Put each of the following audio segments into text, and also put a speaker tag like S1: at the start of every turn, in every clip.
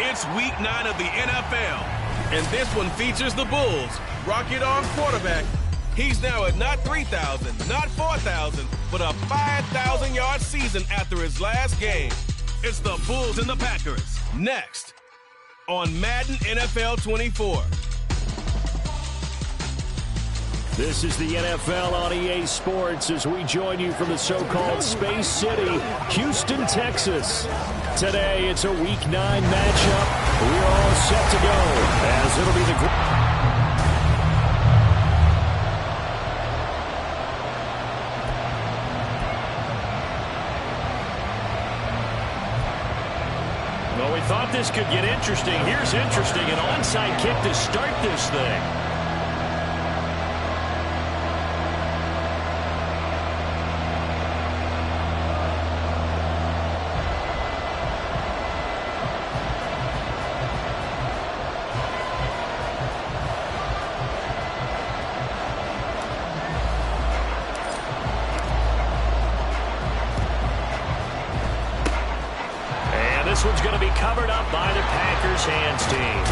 S1: It's week 9 of the NFL, and this one features the Bulls. Rocket Arm quarterback. He's now at not 3,000, not 4,000, but a 5,000-yard season after his last game. It's the Bulls and the Packers. Next on Madden NFL 24.
S2: This is the NFL on EA Sports as we join you from the so-called Space City, Houston, Texas. Today, it's a Week 9 matchup. We're all set to go as it'll be the... Well, we thought this could get interesting. Here's interesting, an onside kick to start this thing. This one's going to be covered up by the Packers hands team.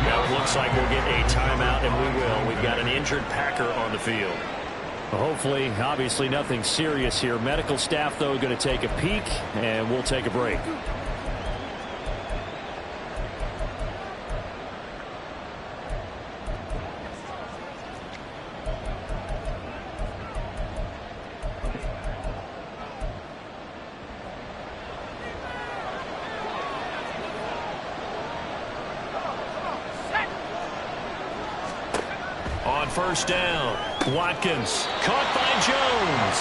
S2: Now it looks like we'll get a timeout, and we will. We've got an injured Packer on the field. Hopefully, obviously nothing serious here. Medical staff, though, going to take a peek, and we'll take a break. First down. Watkins caught by Jones.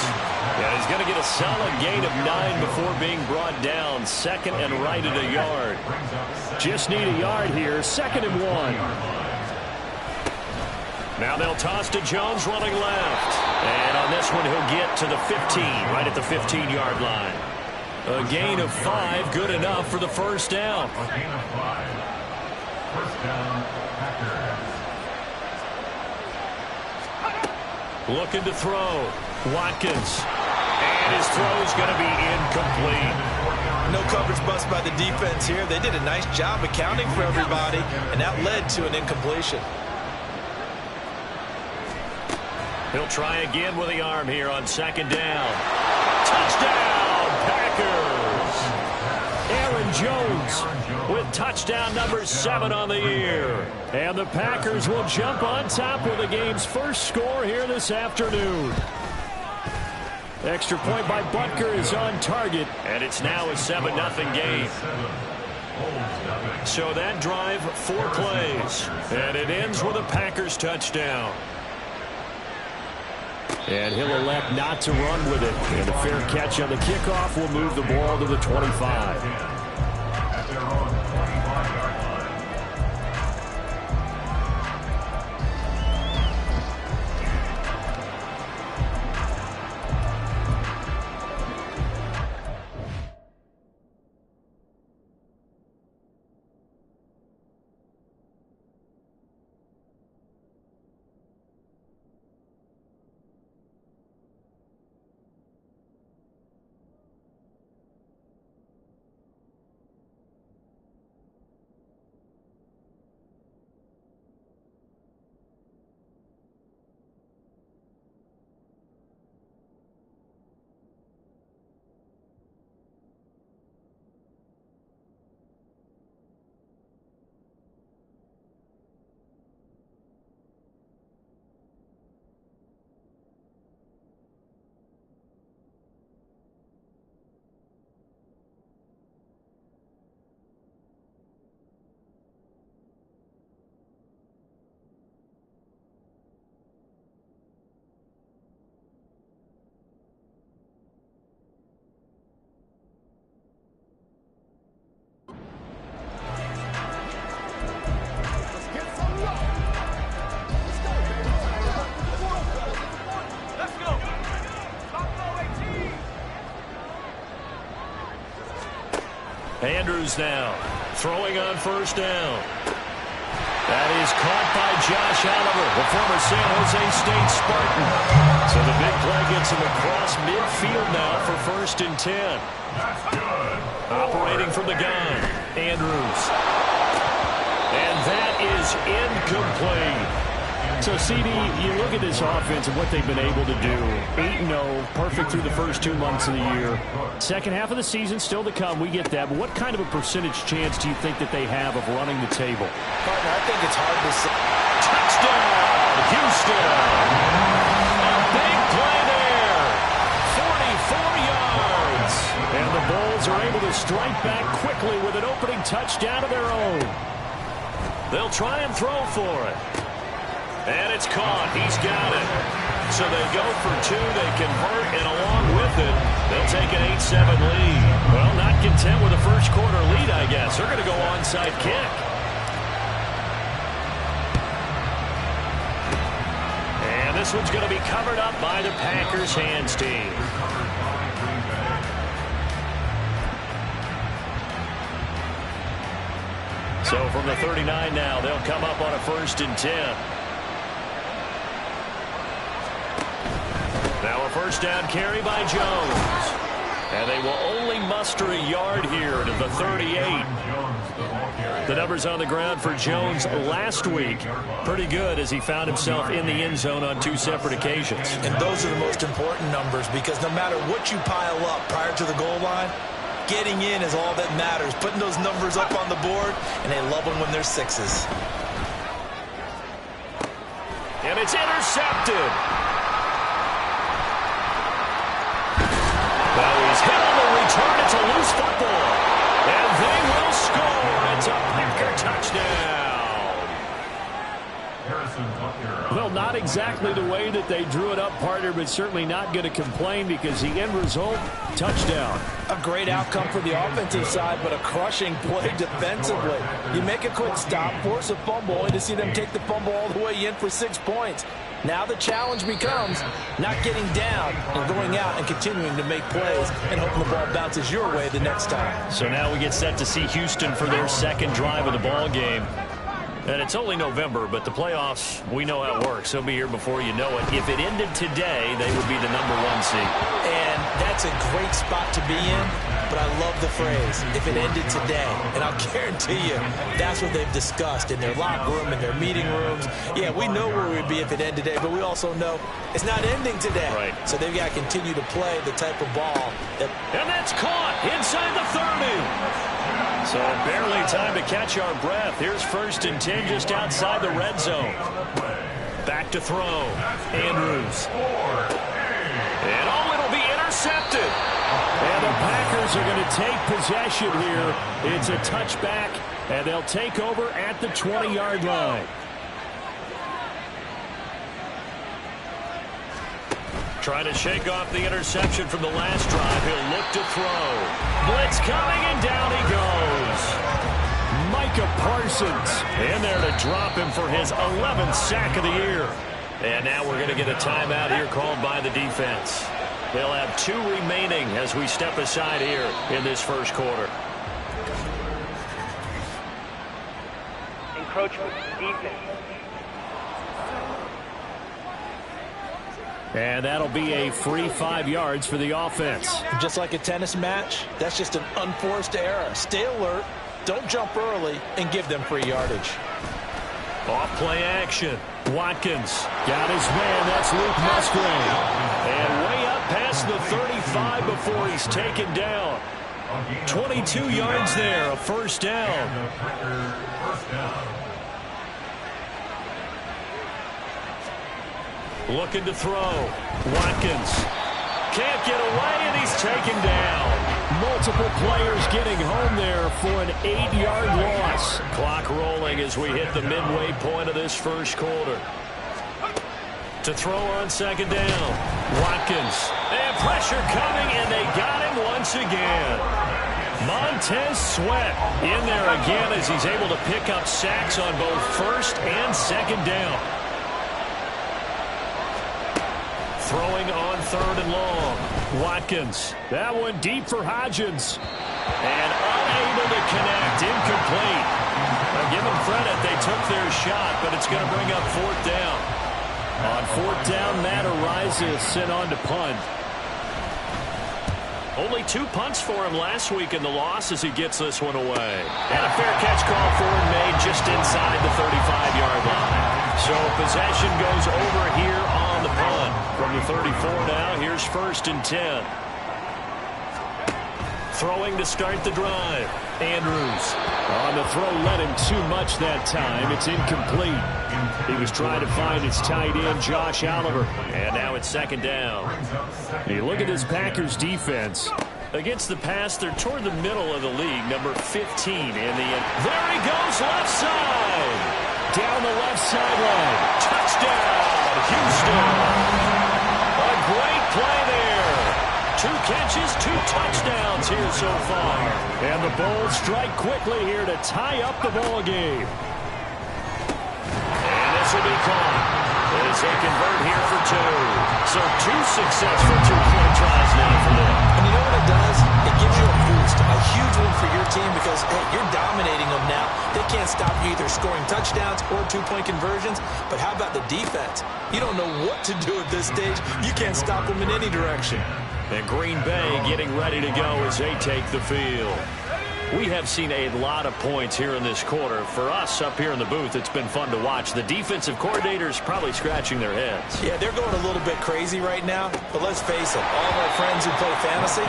S2: Yeah, he's going to get a solid gain of 9 before being brought down. Second and right at a yard. Just need a yard here. 2nd and 1. Now they'll toss to Jones running left. And on this one, he'll get to the 15, right at the 15-yard line. A gain of 5, good enough for the first down.
S3: A gain of 5. First down, Packers.
S2: Looking to throw. Watkins. And his throw is going to be incomplete.
S4: No coverage bust by the defense here. They did a nice job accounting for everybody, and that led to an incompletion.
S2: He'll try again with the arm here on 2nd down. Touchdown, Packers! Aaron Jones with touchdown number 7 on the year. And the Packers will jump on top with the game's first score here this afternoon. Extra point by Butker is on target, and it's now a 7-0 game. So that drive, 4 plays, and it ends with a Packers touchdown. And he'll elect not to run with it. And a fair catch on the kickoff will move the ball to the 25. Andrews now throwing on 1st down. That is caught by Josh Oliver, the former San Jose State Spartan. So the big play gets him across midfield now for 1st and 10.
S3: That's good.
S2: Operating from the gun. Andrews. And that is incomplete. So, CD, you look at this offense and what they've been able to do. 8-0, perfect through the first 2 months of the year. Second half of the season still to come. We get that. But what kind of a percentage chance do you think that they have of running the table?
S4: Partner, I think it's hard to say.
S2: Touchdown, Houston. A big play there. 44 yards. And the Bulls are able to strike back quickly with an opening touchdown of their own. They'll try and throw for it. And it's caught. He's got it. So they go for 2. They convert, and along with it, they'll take an 8-7 lead. Well, not content with a first quarter lead, I guess. They're going to go onside kick. And this one's going to be covered up by the Packers hands team. So from the 39 now, they'll come up on a 1st and 10. Now a first down carry by Jones. And they will only muster a yard here to the 38. The numbers on the ground for Jones last week, pretty good as he found himself in the end zone on 2 separate occasions.
S4: And those are the most important numbers because no matter what you pile up prior to the goal line, getting in is all that matters. Putting those numbers up on the board, and they love them when they're 6s.
S2: And it's intercepted. Well, he's hit on the return. It's a loose football. And they will score. It's a Packer touchdown. Well, not exactly the way that they drew it up, partner, but certainly not going to complain because the end result, touchdown.
S4: A great outcome for the offensive side, but a crushing play defensively. You make a quick stop, force a fumble, only to see them take the fumble all the way in for 6 points. Now the challenge becomes not getting down and going out and continuing to make plays and hoping the ball bounces your way the next time.
S2: So now we get set to see Houston for their second drive of the ball game. And it's only November, but the playoffs, we know how it works. They'll be here before you know it. If it ended today, they would be the #1 seed.
S4: And that's a great spot to be in, but I love the phrase, if it ended today. And I'll guarantee you, that's what they've discussed in their locker room, in their meeting rooms. Yeah, we know where we'd be if it ended today, but we also know it's not ending today.
S2: Right.
S4: So they've got to continue to play the type of ball that...
S2: And that's caught inside the 30. So barely time to catch our breath. Here's 1st and 10 just outside the red zone. Back to throw. Andrews. And it'll be intercepted. And the Packers are going to take possession here. It's a touchback, and they'll take over at the 20-yard line. Trying to shake off the interception from the last drive. He'll look to throw. Blitz coming, and down he goes. Micah Parsons in there to drop him for his 11th sack of the year. And now we're going to get a timeout here called by the defense. They'll have 2 remaining as we step aside here in this first quarter.
S5: Encroachment defense.
S2: And that'll be a free 5 yards for the offense.
S4: Just like a tennis match, that's just an unforced error. Stay alert, don't jump early, and give them free yardage.
S2: Off play action. Watkins got his man. That's Luke Musgrave. And way up past the 35 before he's taken down. 22 yards there, a first down. Looking to throw. Watkins can't get away, and he's taken down. Multiple players getting home there for an 8-yard loss. Clock rolling as we hit the midway point of this first quarter. To throw on second down. Watkins. And pressure coming, and they got him once again. Montez Sweat in there again as he's able to pick up sacks on both first and second down. Throwing on 3rd and long. Watkins. That one deep for Hodgins. And unable to connect. Incomplete. Now give them credit. They took their shot, but it's going to bring up 4th down. On 4th down, Matt Araiza is sent on to punt. Only 2 punts for him last week in the loss as he gets this one away. And a fair catch call for him made just inside the 35-yard line. So possession goes over here on the punt. From the 34 now, here's 1st and 10. Throwing to start the drive. Andrews. On the throw, led him too much that time. It's incomplete. He was trying to find his tight end, Josh Oliver. And now it's 2nd down. You look at this Packers defense. Against the pass, they're toward the middle of the league, number 15 in the end. There he goes, left side. Down the left sideline. Touchdown, Houston. A great play there. 2 catches, 2 touchdowns here so far. And the Bulls strike quickly here to tie up the ball game. And this will be caught as they convert here for 2. So 2 successful 2-point tries now for them.
S4: And you know what it does? It gives you a boost, a huge one for your team because, hey, you're dominating them now. They can't stop you either scoring touchdowns or 2-point conversions. But how about the defense? You don't know what to do at this stage. You can't stop them in any direction.
S2: And Green Bay getting ready to go as they take the field. We have seen a lot of points here in this quarter. For us up here in the booth, it's been fun to watch. The defensive coordinators probably scratching their heads.
S4: Yeah, they're going a little bit crazy right now. But let's face it, all of our friends who play fantasy,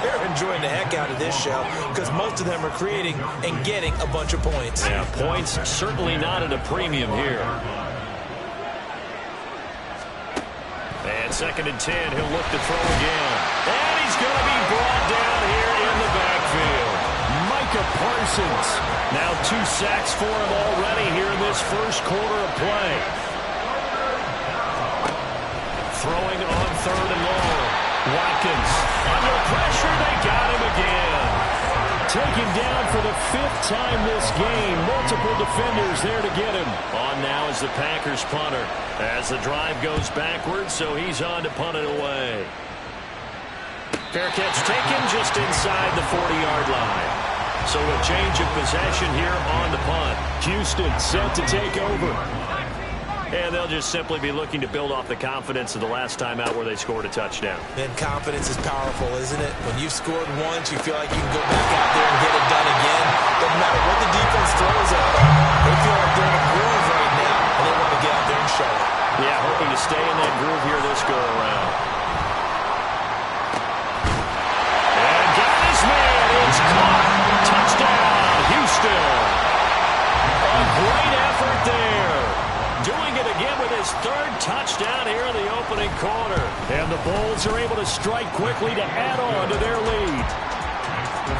S4: they're enjoying the heck out of this show because most of them are creating and getting a bunch of points.
S2: Yeah, points certainly not at a premium here. And 2nd and 10, he'll look to throw again. And he's going to be brought down here in the backfield. Micah Parsons. Now 2 sacks for him already here in this first quarter of play. Throwing on 3rd and long. Watkins. Under pressure, they got him again. Taken down for the 5th time this game. Multiple defenders there to get him. On now is the Packers punter. As the drive goes backwards, so he's on to punt it away. Fair catch taken just inside the 40-yard line. So a change of possession here on the punt. Houston set to take over. And they'll just simply be looking to build off the confidence of the last time out where they scored a touchdown.
S4: And confidence is powerful, isn't it? When you've scored once, you feel like you can go back out there and get it done again. Doesn't matter what the defense throws at them. They feel like they're in a groove right now, and they want to get out there and show it.
S2: Yeah, hoping to stay in that groove here this go-around. And got his man. It's caught. Touchdown, Houston. A great effort there. Doing it again with his 3rd touchdown here in the opening quarter. And the Bulls are able to strike quickly to add on to their lead.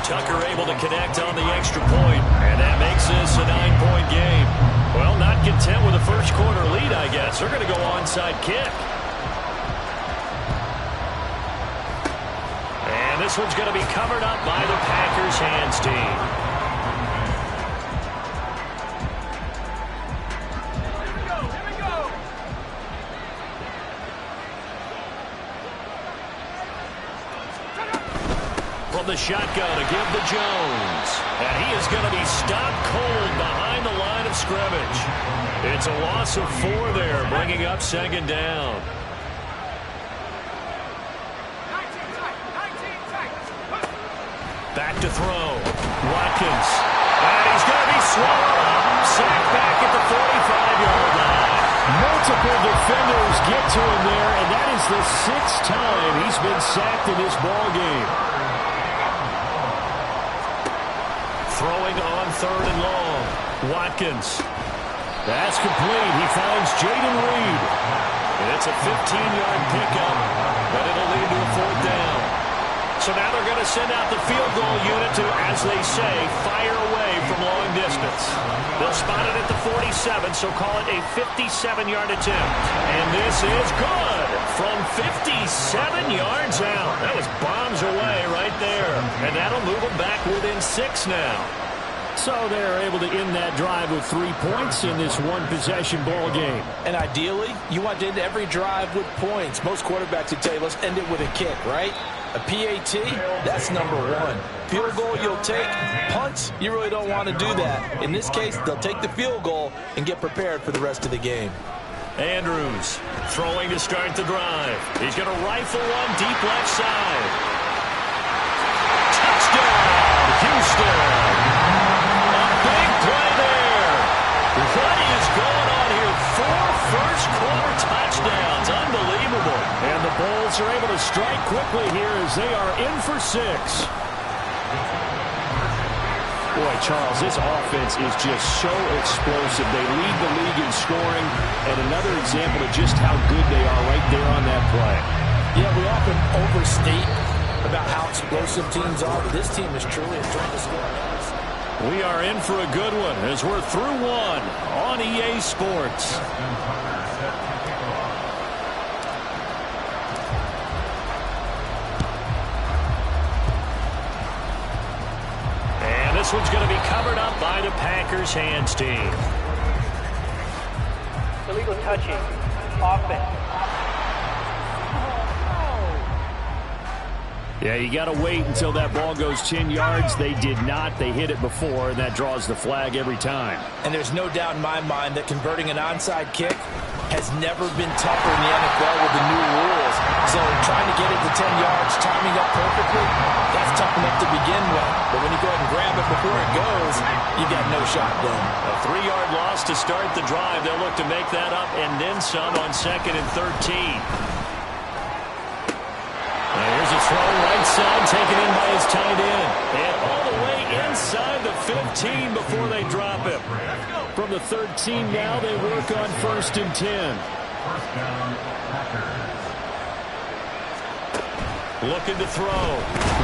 S2: Tucker able to connect on the extra point, and that makes this a 9-point game. Well, not content with the first quarter lead, I guess. They're going to go onside kick. And this one's going to be covered up by the Packers hands team. From the shotgun to give to Jones. And he is going to be stopped cold behind the line of scrimmage. It's a loss of 4 there, bringing up 2nd down. Back to throw. Watkins. And he's going to be swallowed up. Sacked back at the 45-yard line. Multiple defenders get to him there, and that is the 6th time he's been sacked in this ball game. Throwing on 3rd and long. Watkins. That's complete. He finds Jaden Reed. And it's a 15-yard pickup, but it'll lead to a 4th down. So now they're going to send out the field goal unit to, as they say, fire away from long distance. They'll spot it at the 47, so call it a 57-yard attempt. And this is good from 57 yards out. That was bombs away right there. And that'll move them back within 6 now. So they're able to end that drive with 3 points in this one-possession ball game.
S4: And ideally, you want to end every drive with points. Most quarterbacks would tell you, let's end it with a kick, right? A PAT, that's number 1. Field goal, you'll take. Punts, you really don't want to do that. In this case, they'll take the field goal and get prepared for the rest of the game.
S2: Andrews throwing to start the drive. He's going to rifle one deep left side. touchdown. A big play there. What is going on here? 4 first-quarter touchdowns. Unbelievable. And the Bulls are able to strike quickly here as they are in for 6. Boy, Charles, this offense is just so explosive. They lead the league in scoring, and another example of just how good they are right there on that play.
S4: Yeah, we often overstate about how explosive teams are, but this team is truly a threat to score.
S2: We are in for a good one as we're through one on EA Sports. And this one's going to be covered up by the Packers hands team.
S5: Illegal touching. Offense.
S2: Yeah, you got to wait until that ball goes 10 yards. They did not. They hit it before, and that draws the flag every time.
S4: And there's no doubt in my mind that converting an onside kick has never been tougher in the NFL with the new rules. So trying to get it to 10 yards, timing up perfectly, that's tough enough to begin with. But when you go ahead and grab it before it goes, you got no shot then.
S2: A 3-yard loss to start the drive. They'll look to make that up and then some on 2nd and 13. Here's a throw right side, taken in by his tight end. And all the way inside the 15 before they drop him. From the 13 now, they work on 1st and 10.
S3: First down, Packers.
S2: Looking to throw.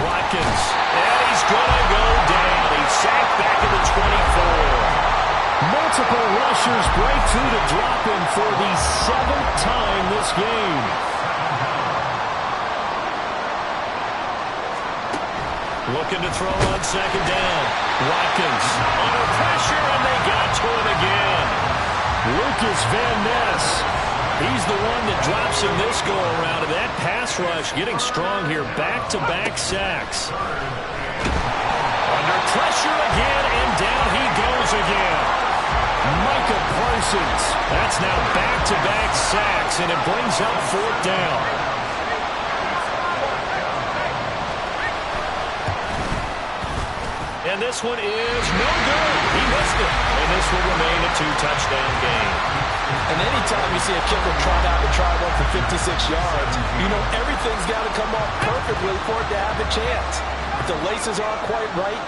S2: Watkins. And he's going to go down. He's sacked back at the 24. Multiple rushers break through to drop him for the 7th time this game. Looking to throw on 2nd down. Watkins under pressure, and they got to him again. Lucas Van Ness. He's the one that drops him this go-around. And that pass rush getting strong here. Back-to-back sacks. Under pressure again, and down he goes again. Micah Parsons. That's now back-to-back sacks, and it brings up 4th down. And this one is no good. He missed it. And this will remain a 2-touchdown game.
S4: And anytime you see a kicker trot out and try one for 56 yards, you know everything's got to come off perfectly for it to have a chance. If the laces aren't quite right,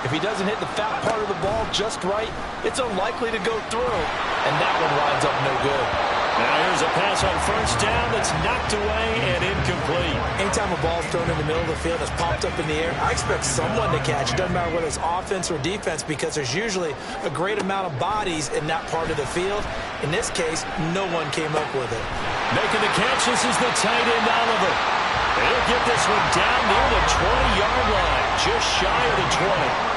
S4: if he doesn't hit the fat part of the ball just right, it's unlikely to go through. And that one winds up no good.
S2: Now here's a pass on 1st down that's knocked away and incomplete.
S4: Anytime a ball's thrown in the middle of the field that's popped up in the air, I expect someone to catch it. Doesn't matter whether it's offense or defense, because there's usually a great amount of bodies in that part of the field. In this case, no one came up with it.
S2: Making the catch, this is the tight end Oliver. He'll get this one down near the 20-yard line, just shy of the 20.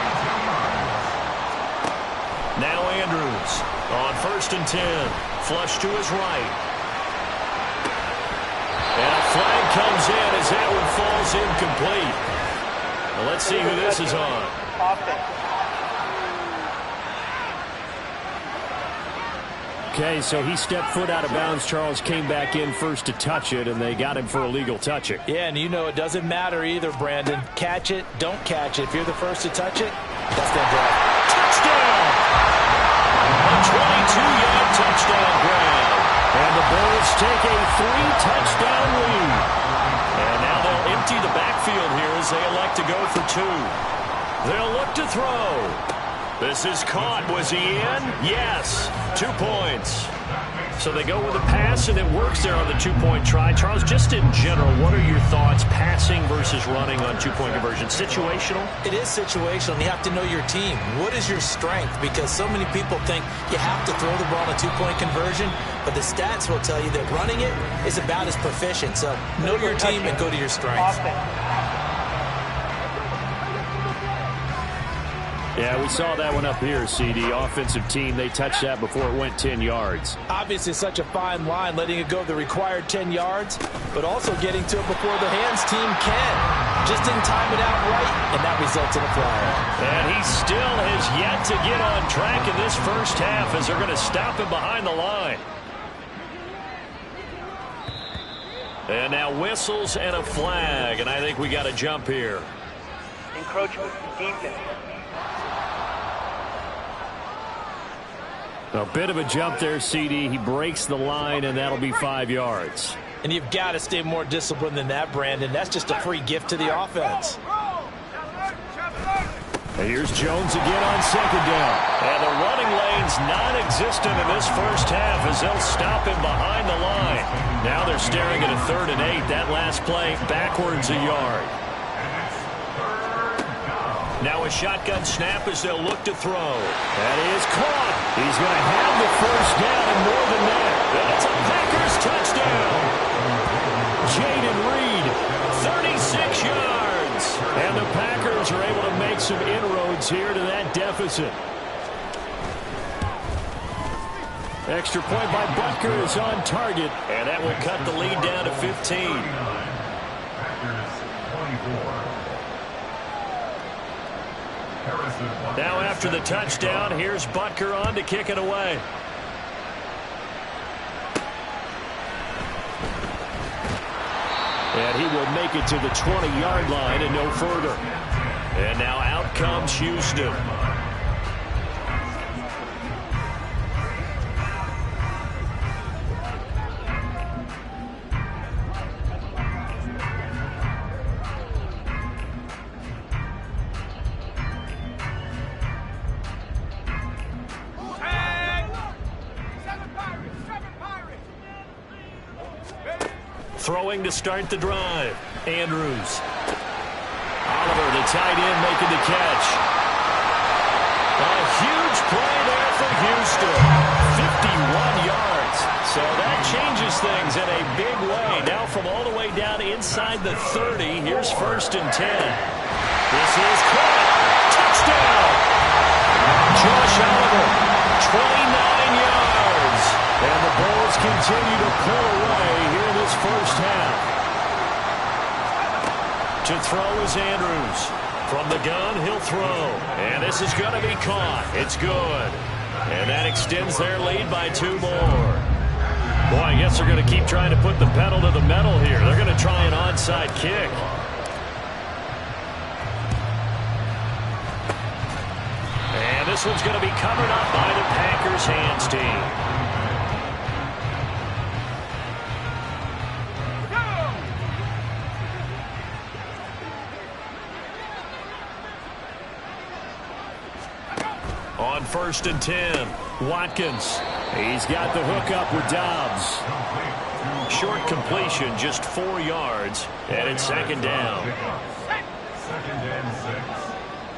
S2: Now Andrews on 1st and 10. Flush to his right. And a flag comes in as that one falls incomplete. Well, let's see who this is on. Okay, so he stepped foot out of bounds. Charles came back in first to touch it, and they got him for illegal touching.
S4: Yeah, and you know it doesn't matter either, Brandon. Catch it, don't catch it. If you're the first to touch it, that's that drive.
S2: Touchdown! A 22-yard touchdown grab. And the Bulls take a 3-touchdown lead. And now they'll empty the backfield here as they elect to go for 2. They'll look to throw. This is caught. Was he in? Yes. 2 points. So they go with a pass, and it works there on the 2-point try. Charles, just in general, what are your thoughts passing versus running on 2-point conversion? Situational?
S4: It is situational, and you have to know your team. What is your strength? Because so many people think you have to throw the ball on a 2-point conversion, but the stats will tell you that running it is about as proficient. So know your team and go to your strengths.
S2: Yeah, we saw that one up here, CD. Offensive team, they touched that before it went 10 yards.
S4: Obviously, such a fine line, letting it go the required 10 yards, but also getting to it before the hands team can. Just didn't time it out right, and that results in a flag.
S2: And he still has yet to get on track in this first half as they're going to stop him behind the line. And now whistles and a flag, and I think we got a jump here.
S5: Encroachment. Defense.
S2: A bit of a jump there, CD. He breaks the line, and that'll be 5 yards.
S4: And you've got to stay more disciplined than that, Brandon. That's just a free gift to the offense.
S2: And here's Jones again on second down. And the running lane's non-existent in this first half as they'll stop him behind the line. Now they're staring at a 3rd and 8. That last play backwards a yard. Now a shotgun snap as they'll look to throw. That is caught. He's going to have the first down and more than that. That's a Packers touchdown. Jaden Reed, 36 yards. And the Packers are able to make some inroads here to that deficit. Extra point by Butker is on target. And that will cut the lead down to 15.
S3: Packers 24.
S2: Now after the touchdown, here's Butker on to kick it away. And he will make it to the 20-yard line and no further. And now out comes Houston. Throwing to start the drive. Andrews. Oliver, the tight end, making the catch. A huge play there for Houston. 51 yards. So that changes things in a big way. Now from all the way down inside the 30, here's 1st and 10. This is caught. Touchdown. Josh Oliver, 29 yards. And the Bulls continue to pull away here in this first half. To throw is Andrews. From the gun, he'll throw. And this is going to be caught. It's good. And that extends their lead by 2 more. Boy, I guess they're going to keep trying to put the pedal to the metal here. They're going to try an onside kick. And this one's going to be covered up by the Packers hands team. On 1st and 10, Watkins. He's got the hook up with Dobbs. Short completion, just 4 yards, and it's 2nd down.
S3: 2nd and 6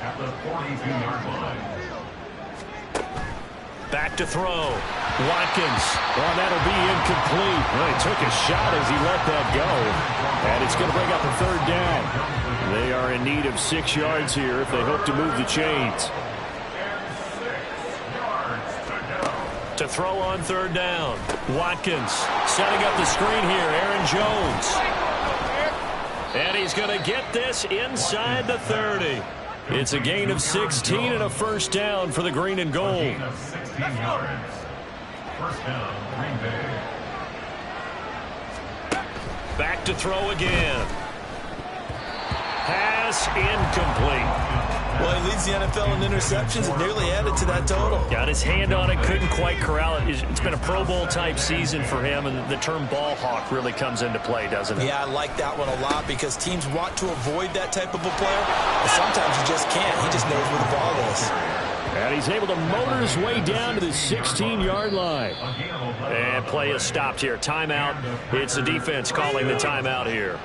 S3: at the 42-yard line.
S2: Back to throw. Watkins. Well, that'll be incomplete. Well, he took a shot as he let that go. And it's going to bring up a 3rd down. They are in need of 6 yards here if they hope to move the chains. To throw on 3rd down. Watkins setting up the screen here. Aaron Jones. And he's going to get this inside the 30. It's a gain of 16 and a 1st down for the green and gold.
S3: Gain of 16 yards. 1st down, Green Bay.
S2: Back to throw again. Pass incomplete.
S4: Well, he leads the NFL in interceptions and nearly added to that total.
S2: Got his hand on it, couldn't quite corral it. It's been a Pro Bowl-type season for him, and the term ball hawk really comes into play, doesn't it?
S4: Yeah, I like that one a lot because teams want to avoid that type of a player, but sometimes you just can't. He just knows where the ball is.
S2: And he's able to motor his way down to the 16-yard line. And play is stopped here. Timeout. It's the defense calling the timeout here.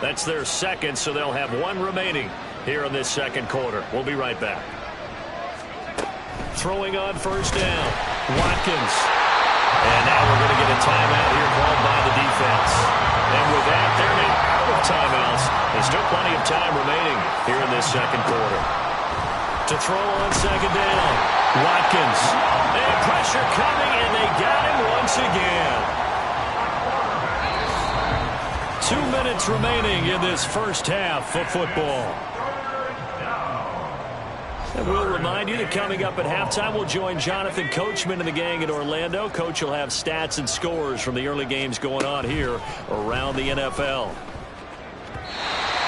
S2: That's their 2nd, so they'll have 1 remaining here in this 2nd quarter. We'll be right back. Throwing on 1st down. Watkins. And now we're going to get a timeout here called by the defense. And with that, they're now out of timeouts. There's still plenty of time remaining here in this 2nd quarter. To throw on 2nd down. Watkins. And pressure coming, and they got him once again. 2 minutes remaining in this first half of football. And we'll remind you that coming up at halftime, we'll join Jonathan Coachman and the gang in Orlando. Coach will have stats and scores from the early games going on here around the NFL.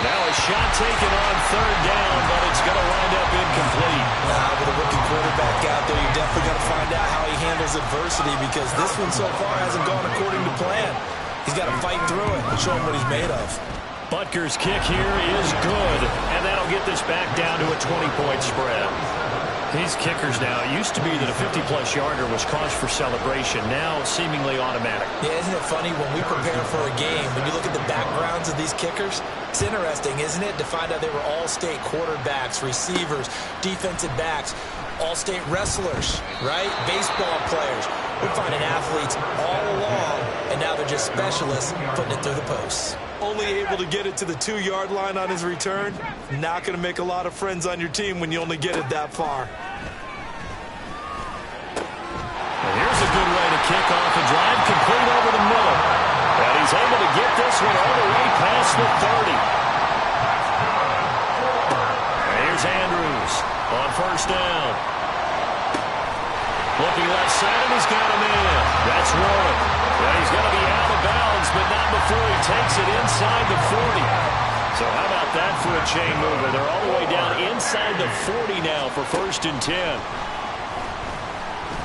S2: Now a shot taken on third down, but it's going to wind up incomplete.
S4: With a rookie quarterback out there, you're definitely going to find out how he handles adversity, because this one so far hasn't gone according to plan. He's got to fight through it and show him what he's made of.
S2: Butker's kick here is good, and that'll get this back down to a 20-point spread. These kickers now, it used to be that a 50-plus yarder was cause for celebration. Now, seemingly automatic.
S4: Yeah, isn't it funny when we prepare for a game, when you look at the backgrounds of these kickers, it's interesting, isn't it, to find out they were all-state quarterbacks, receivers, defensive backs, all-state wrestlers, right? Baseball players. We're finding athletes all along, and now they're just specialists putting it through the posts.
S6: Only able to get it to the 2-yard line on his return. Not going to make a lot of friends on your team when you only get it that far.
S2: And here's a good way to kick off a drive, complete over the middle. And he's able to get this one all the way past the 30. And here's Andrews on first down. Looking left side, and he's got him in. That's Warren. Yeah, he's going to be out of bounds, but not before he takes it inside the 40. So how about that for a chain mover? They're all the way down inside the 40 now for 1st and 10.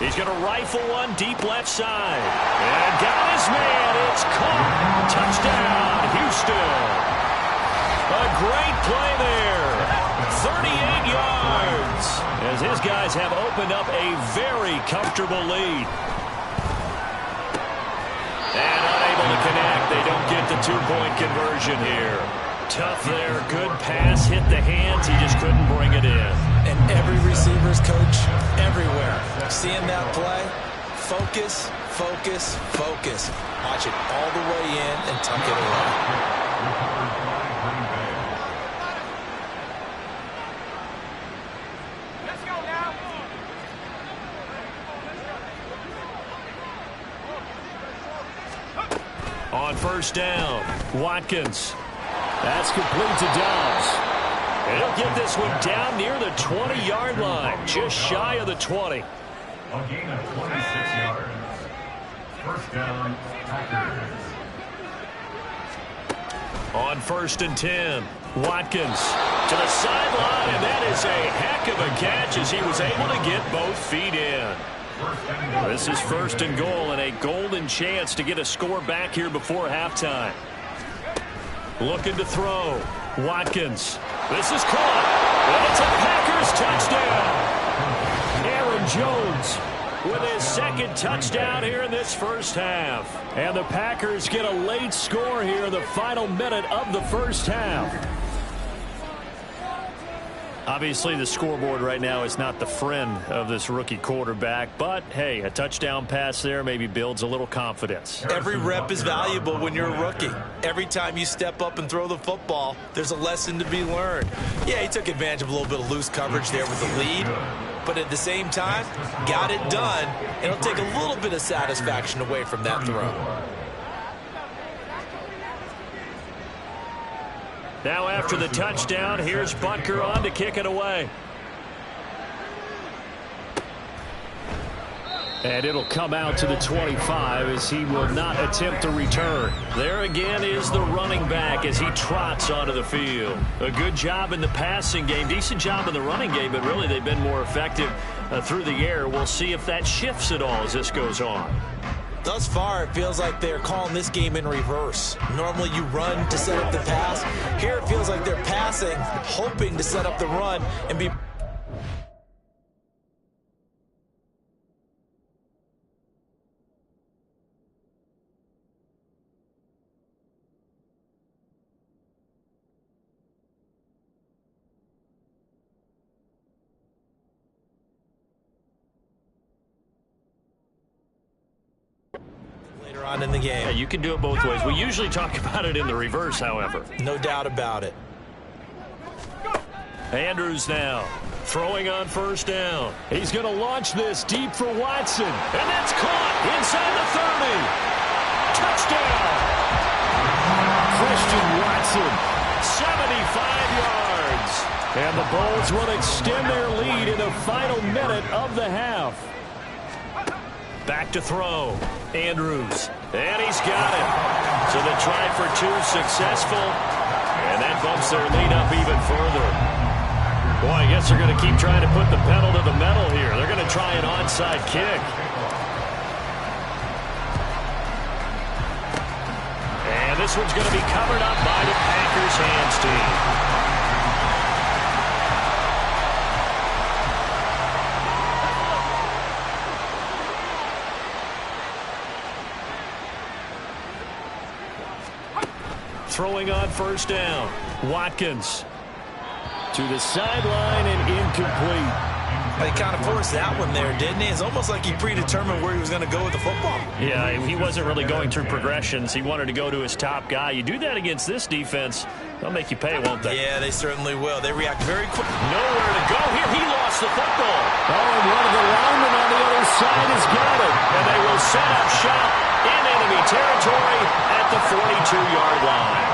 S2: He's going to rifle one deep left side. And got his man. It's caught. Touchdown, Houston. A great play there. 38 yards. As his guys have opened up a very comfortable lead. And unable to connect. They don't get the 2-point conversion here. Tough there. Good pass. Hit the hands. He just couldn't bring it in.
S4: And every receiver's coach everywhere. Seeing that play, focus, focus, focus. Watch it all the way in and tuck it away.
S2: On first down, Watkins. That's complete to Dobbs. And he'll get this one down near the 20-yard line, just shy of the 20.
S3: A gain of 26 yards. First down, Packers.
S2: On 1st and 10, Watkins to the sideline, and that is a heck of a catch as he was able to get both feet in. This is 1st and goal, and a golden chance to get a score back here before halftime. Looking to throw. Watkins. This is caught. And it's a Packers touchdown. Aaron Jones with his 2nd touchdown here in this first half. And the Packers get a late score here in the final minute of the first half. Obviously, the scoreboard right now is not the friend of this rookie quarterback, but, hey, a touchdown pass there maybe builds a little confidence.
S6: Every rep is valuable when you're a rookie. Every time you step up and throw the football, there's a lesson to be learned. Yeah, he took advantage of a little bit of loose coverage there with the lead, but at the same time, got it done, and it'll take a little bit of satisfaction away from that throw.
S2: Now after the touchdown, here's Butker on to kick it away. And it'll come out to the 25 as he will not attempt to return. There again is the running back as he trots onto the field. A good job in the passing game, decent job in the running game, but really they've been more effective through the air. We'll see if that shifts at all as this goes on.
S4: Thus far, it feels like they're calling this game in reverse. Normally you run to set up the pass. Here it feels like they're passing, hoping to set up the run and be... on in the game.
S2: Yeah, you can do it both ways. We usually talk about it in the reverse, however.
S4: No doubt about it.
S2: Andrews now throwing on first down. He's going to launch this deep for Watson. And that's caught inside the 30. Touchdown. Christian Watson, 75 yards. And the Bulls will extend their lead in the final minute of the half. Back to throw. Andrews. And he's got it. So the try for two successful. And that that bumps their lead up even further. Boy, I guess they're going to keep trying to put the pedal to the metal here. They're going to try an onside kick. And this one's going to be covered up by the Packers hands team. Throwing on first down. Watkins to the sideline and incomplete.
S6: He kind of forced that one there, didn't he? It's almost like he predetermined where he was going to go with the football.
S2: Yeah, he wasn't really going through progressions. He wanted to go to his top guy. You do that against this defense, they'll make you pay, won't they?
S6: Yeah, they certainly will. They react very quick.
S2: Nowhere to go here. He lost the football. Oh, and one of the linemen on the other side has got it. And they will set up shop in enemy territory at the 42-yard line.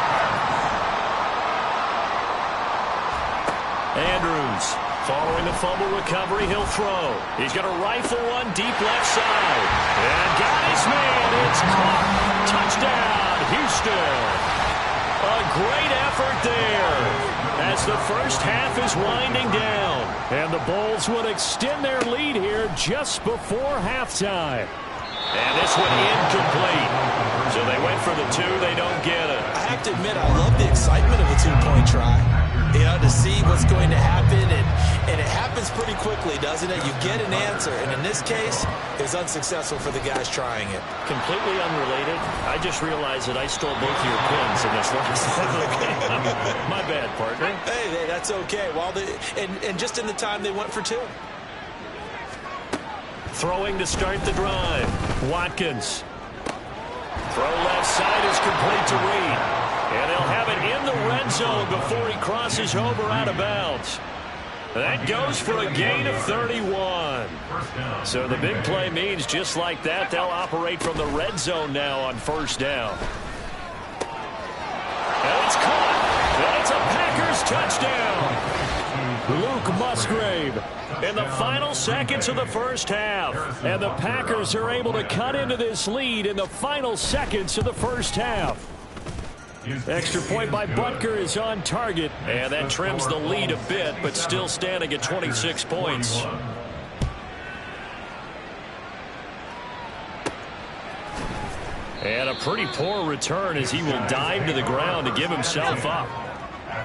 S2: Andrews, following the fumble recovery, he'll throw. He's going to rifle one deep left side. And got his man. It's caught. Touchdown, Houston. A great effort there as the first half is winding down. And the Bulls would extend their lead here just before halftime. And this one incomplete. So they went for the two. They don't get it.
S6: I have to admit, I love the excitement of a two-point try. You know, to see what's going to happen, and it happens pretty quickly, doesn't it? You get an answer, and in this case, it was unsuccessful for the guys trying it.
S2: Completely unrelated. I just realized that I stole both of your pins in this last game. My bad, partner.
S6: Hey, that's okay. Well, and just in the time they went for two.
S2: Throwing to start the drive. Watkins. Throw left side is complete to Reed. And they'll have it in the red zone before he crosses over out of bounds. That goes for a gain of 31. So the big play means just like that, they'll operate from the red zone now on first down. And it's caught. And it's a Packers touchdown. Luke Musgrave in the final seconds of the first half. And the Packers are able to cut into this lead in the final seconds of the first half. Extra point by Butker is on target, and that trims the lead a bit, but still standing at 26 points. And a pretty poor return as he will dive to the ground to give himself up.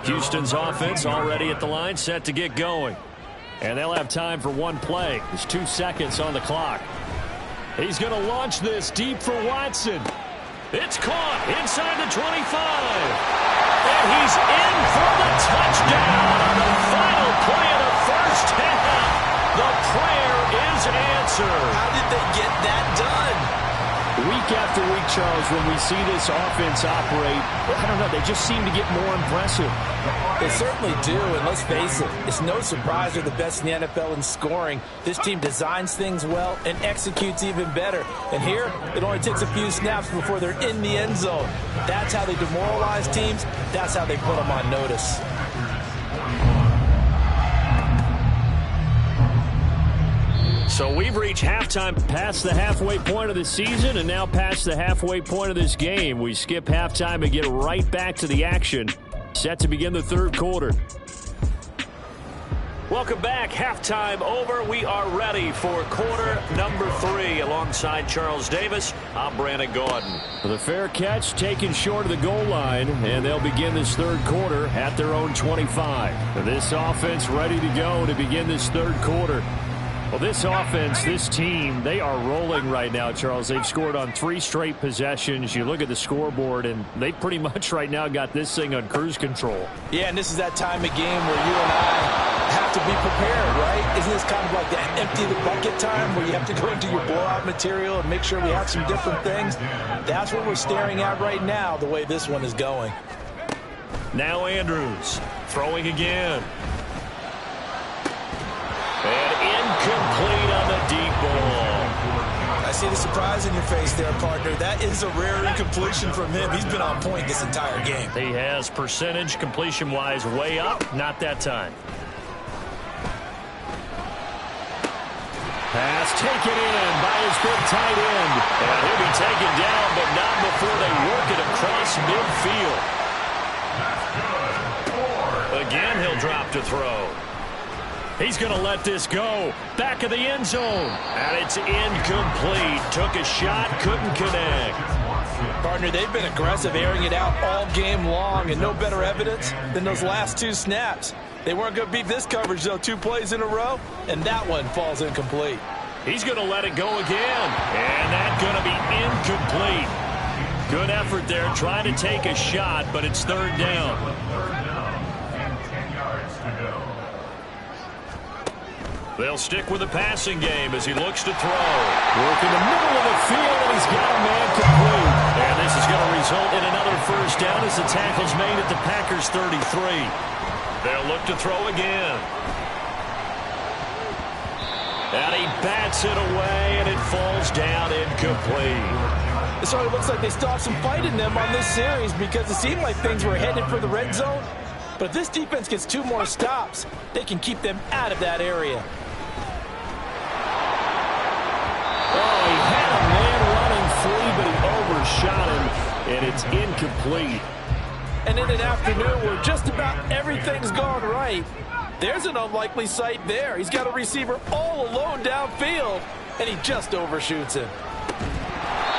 S2: Houston's offense already at the line, set to get going. And they'll have time for one play. There's 2 seconds on the clock. He's going to launch this deep for Watson. It's caught inside the 25. And he's in for the touchdown on the final play of the first half. The prayer is answered.
S6: How did they get that done?
S4: Week after week, Charles, when we see this offense operate, I don't know, they just seem to get more impressive.
S6: They certainly do, and let's face it, it's no surprise they're the best in the NFL in scoring. This team designs things well and executes even better. And here, it only takes a few snaps before they're in the end zone. That's how they demoralize teams. That's how they put them on notice.
S2: So we've reached halftime, past the halfway point of the season, and now past the halfway point of this game. We skip halftime and get right back to the action. Set to begin the third quarter. Welcome back. Halftime over. We are ready for quarter number 3. Alongside Charles Davis, I'm Brandon Gordon.
S4: The fair catch taken short of the goal line, and they'll begin this third quarter at their own 25. This offense ready to go to begin this third quarter. Well, this offense, this team, they are rolling right now, Charles. They've scored on 3 straight possessions. You look at the scoreboard, and they pretty much right now got this thing on cruise control.
S6: Yeah, and this is that time of game where you and I have to be prepared, right? Isn't this kind of like that empty the bucket time where you have to go into your blowout material and make sure we have some different things? That's what we're staring at right now, the way this one is going.
S2: Now Andrews throwing again. And incomplete on the deep ball.
S6: I see the surprise in your face there, partner. That is a rare incompletion from him. He's been on point this entire game.
S2: He has percentage completion-wise way up. Not that time.
S4: Pass taken in by his big tight end.
S2: And he'll be taken down, but not before they work it across midfield. Again, he'll drop to throw. He's going to let this go. Back of the end zone. And it's incomplete. Took a shot, couldn't connect.
S4: Partner, they've been aggressive, airing it out all game long, and no better evidence than those last 2 snaps. They weren't going to beat this coverage, though. 2 plays in a row, and that one falls incomplete.
S2: He's going to let it go again. And that's going to be incomplete. Good effort there, trying to take a shot, but it's 3rd down.
S3: And 10 yards to go.
S2: They'll stick with the passing game as he looks to throw. Work in the middle of the field, and he's got a man complete. And this is going to result in another 1st down as the tackle's made at the Packers' 33. They'll look to throw again. And he bats it away, and it falls down incomplete.
S4: It sort of looks like they still have some fight in them on this series because it seemed like things were headed for the red zone. But if this defense gets 2 more stops, they can keep them out of that area.
S2: Oh, he had a man running free, but he overshot him, and it's incomplete.
S4: And in an afternoon where just about everything's gone right, there's an unlikely sight there. He's got a receiver all alone downfield, and he just overshoots him.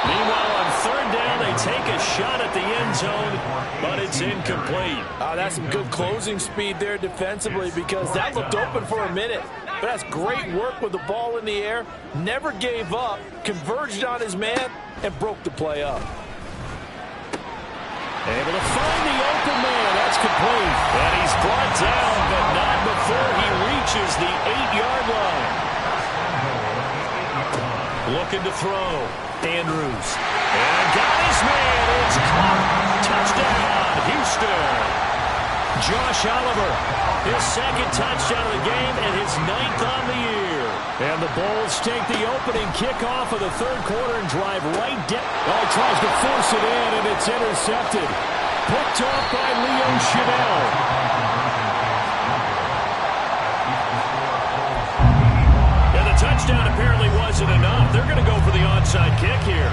S2: Meanwhile, on 3rd down, they take a shot at the end zone, but it's incomplete.
S4: That's some good closing speed there defensively because that looked open for a minute. But that's great work with the ball in the air, never gave up, converged on his man, and broke the play up.
S2: Able to find the open man. That's complete. And he's brought down, but not before he reaches the 8-yard line. Looking to throw. Andrews. And got his man. It's caught. Touchdown, Houston. Josh Oliver, his 2nd touchdown of the game and his 9th on the year. And the Bulls take the opening kickoff of the 3rd quarter and drive right down. Oh, he tries to force it in, and it's intercepted. Picked off by Leo Chanel. And the touchdown apparently wasn't enough. They're going to go for the onside kick here.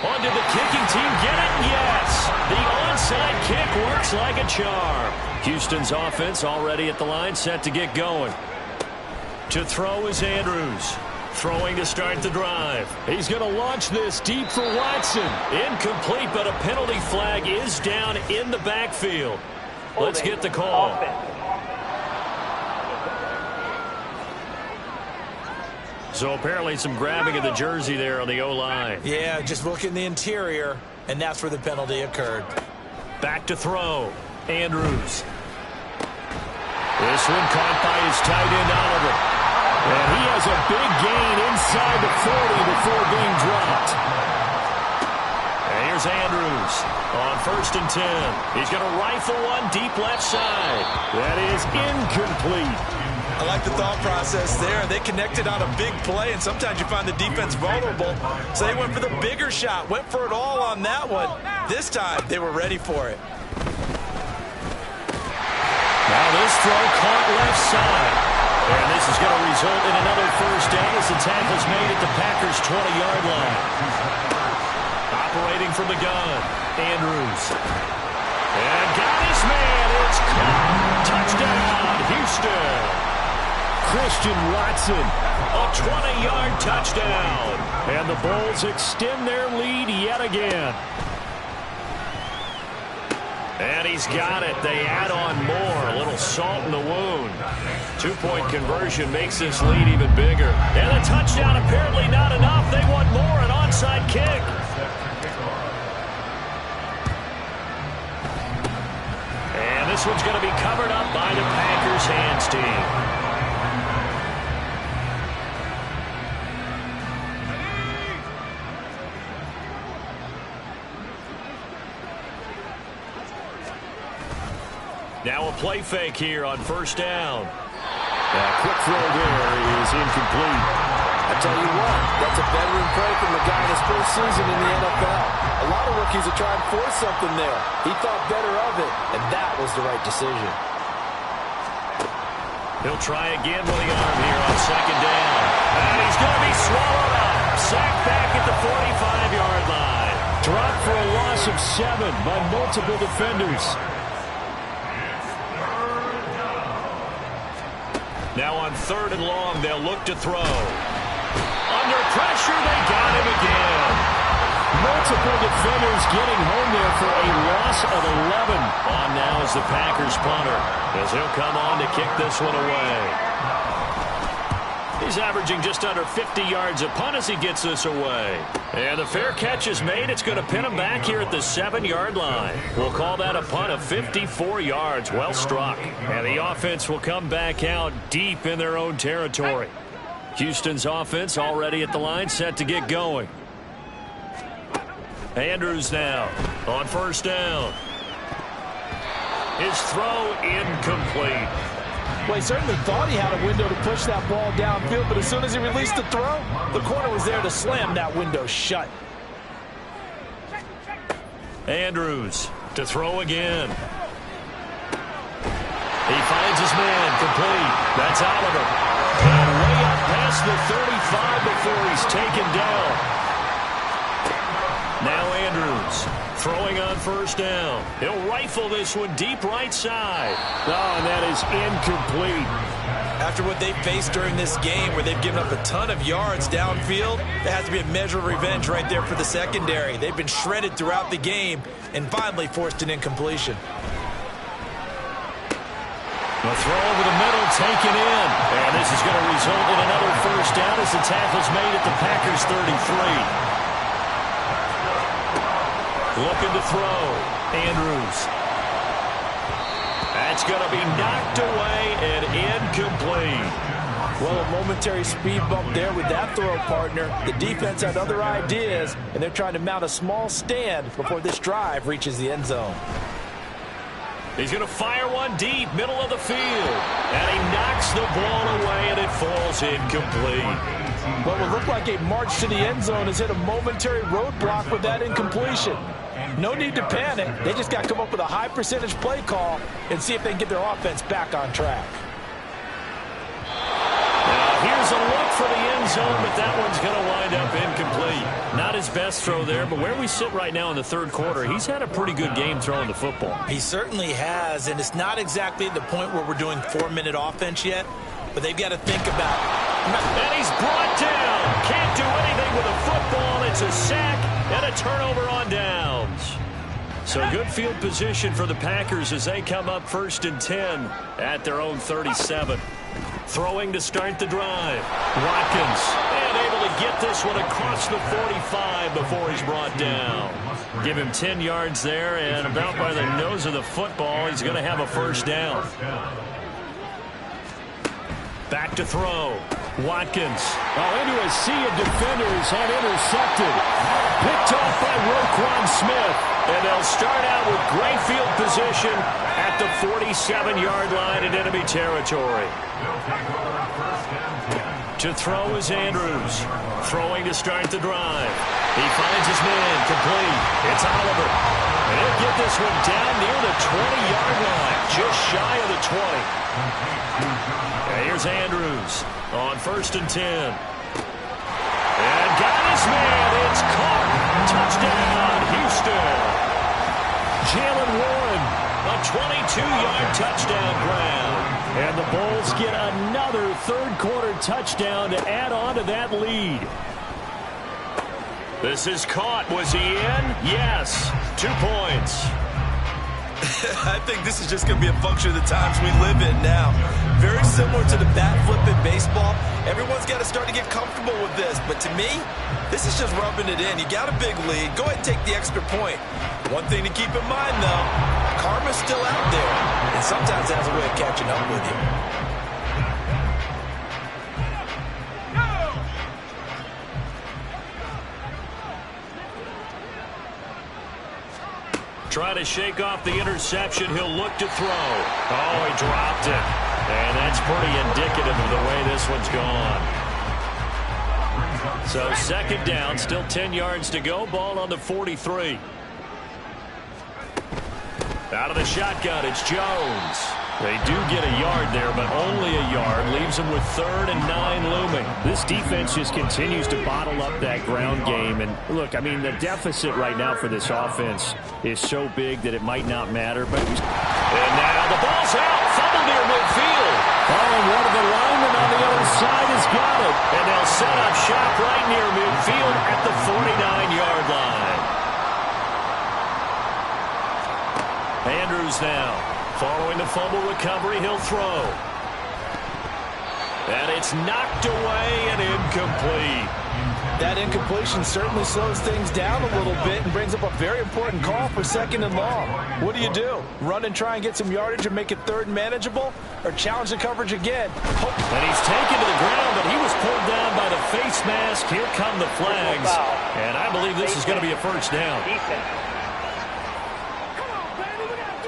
S2: On did the kicking team get it? Yes. The onside kick works like a charm. Houston's offense already at the line, set to get going. To throw is Andrews. Throwing to start the drive. He's going to launch this deep for Watson. Incomplete, but a penalty flag is down in the backfield. Let's get the call. So apparently some grabbing of the jersey there on the O-line.
S6: Yeah, just look in the interior, and that's where the penalty occurred.
S2: Back to throw. Andrews. This one caught by his tight end, Oliver. And he has a big gain inside the 40 before being dropped. And here's Andrews on 1st and 10. He's going to rifle one deep left side. That is incomplete.
S6: I like the thought process there. They connected on a big play, and sometimes you find the defense vulnerable. So they went for the bigger shot, went for it all on that one. This time, they were ready for it.
S2: Now this throw caught left side. And this is going to result in another 1st down as the tackle's made at the Packers' 20-yard line. Operating from the gun, Andrews. And got his man. It's caught. Touchdown, Houston. Christian Watson, a 20-yard touchdown. And the Bulls extend their lead yet again. And he's got it. They add on more. A little salt in the wound. 2-point conversion makes this lead even bigger. And a touchdown apparently not enough. They want more. An onside kick. And this one's going to be covered up by the Packers hands team. Now a play fake here on 1st down. That quick throw there is incomplete.
S4: I tell you what, that's a veteran play from the guy in his 1st season in the NFL. A lot of rookies are trying to force something there. He thought better of it, and that was the right decision.
S2: He'll try again with the arm here on 2nd down. And he's going to be swallowed up. Sacked back at the 45-yard line. Dropped for a loss of 7 by multiple defenders. Now on 3rd and long, they'll look to throw. Under pressure, they got him again. Multiple defenders getting home there for a loss of 11. On now is the Packers punter, as he'll come on to kick this one away. He's averaging just under 50 yards a punt as he gets this away. And the fair catch is made. It's going to pin him back here at the 7-yard line. We'll call that a punt of 54 yards. Well struck. And the offense will come back out deep in their own territory. Houston's offense already at the line, set to get going. Andrews now on 1st down. His throw incomplete.
S4: Well, he certainly thought he had a window to push that ball downfield, but as soon as he released the throw, the corner was there to slam that window shut.
S2: Andrews to throw again. He finds his man, complete. That's Oliver. And way up past the 35 before he's taken down. Now Andrews throwing on 1st down. He'll rifle this one deep right side. Oh, and that is incomplete.
S6: After what they faced during this game where they've given up a ton of yards downfield, there has to be a measure of revenge right there for the secondary. They've been shredded throughout the game and finally forced an incompletion.
S2: A throw over the middle taken in. And this is going to result in another 1st down as the tackle's made at the Packers 33. Looking to throw. Andrews. That's going to be knocked away and incomplete.
S4: Well, a momentary speed bump there with that throw, partner. The defense had other ideas, and they're trying to mount a small stand before this drive reaches the end zone.
S2: He's going to fire one deep, middle of the field. And he knocks the ball away, and it falls incomplete.
S4: What will look like a march to the end zone has hit a momentary roadblock with that incompletion. No need to panic. They just got to come up with a high percentage play call and see if they can get their offense back on track.
S2: Now here's a look for the end zone, but that one's going to wind up incomplete. Not his best throw there, but where we sit right now in the 3rd quarter, he's had a pretty good game throwing the football.
S6: He certainly has, and it's not exactly the point where we're doing 4-minute offense yet, but they've got to think about it.
S2: And he's brought down. Can't do anything with a football. It's a sack and a turnover on downs. So good field position for the Packers as they come up 1st and 10 at their own 37. Throwing to start the drive. Watkins, and able to get this one across the 45 before he's brought down. Give him 10 yards there, and about by the nose of the football, he's going to have a 1st down. Back to throw. Watkins. Oh, into a sea of defenders and intercepted. Picked off by Roquan Smith. And they'll start out with great field position at the 47-yard line in enemy territory. To throw is Andrews. Throwing to start the drive. He finds his man, complete. It's Oliver. And he'll get this one down near the 20-yard line, just shy of the 20. And here's Andrews on 1st and 10. And got his man. It's caught. Touchdown, Houston. Jalen Warren, a 22-yard touchdown grab. And the Bulls get another 3rd quarter touchdown to add on to that lead. This is caught. Was he in? Yes. 2 points.
S6: I think this is just going to be a function of the times we live in now. Very similar to the bat flip in baseball. Everyone's got to start to get comfortable with this. But to me, this is just rubbing it in. You got a big lead. Go ahead and take the extra point. One thing to keep in mind, though, karma's still out there. And sometimes it has a way of catching up with you.
S2: Try to shake off the interception. He'll look to throw. Oh, he dropped it. And that's pretty indicative of the way this one's gone. So 2nd down, still 10 yards to go. Ball on the 43. Out of the shotgun, it's Jones. They do get a yard there, but only a yard. Leaves them with 3rd and 9 looming. This defense just continues to bottle up that ground game. And look, I mean, the deficit right now for this offense is so big that it might not matter. But and now the ball's out. Fumble near midfield. Oh, and one of the linemen on the other side has got it. And they'll set up shop right near midfield at the 49-yard line. Andrews now. Following the fumble recovery, he'll throw. And it's knocked away and incomplete.
S4: That incompletion certainly slows things down a little bit and brings up a very important call for 2nd and long. What do? Run and try and get some yardage and make it 3rd and manageable? Or challenge the coverage again?
S2: And he's taken to the ground, but he was pulled down by the face mask. Here come the flags. And I believe this is going to be a first down.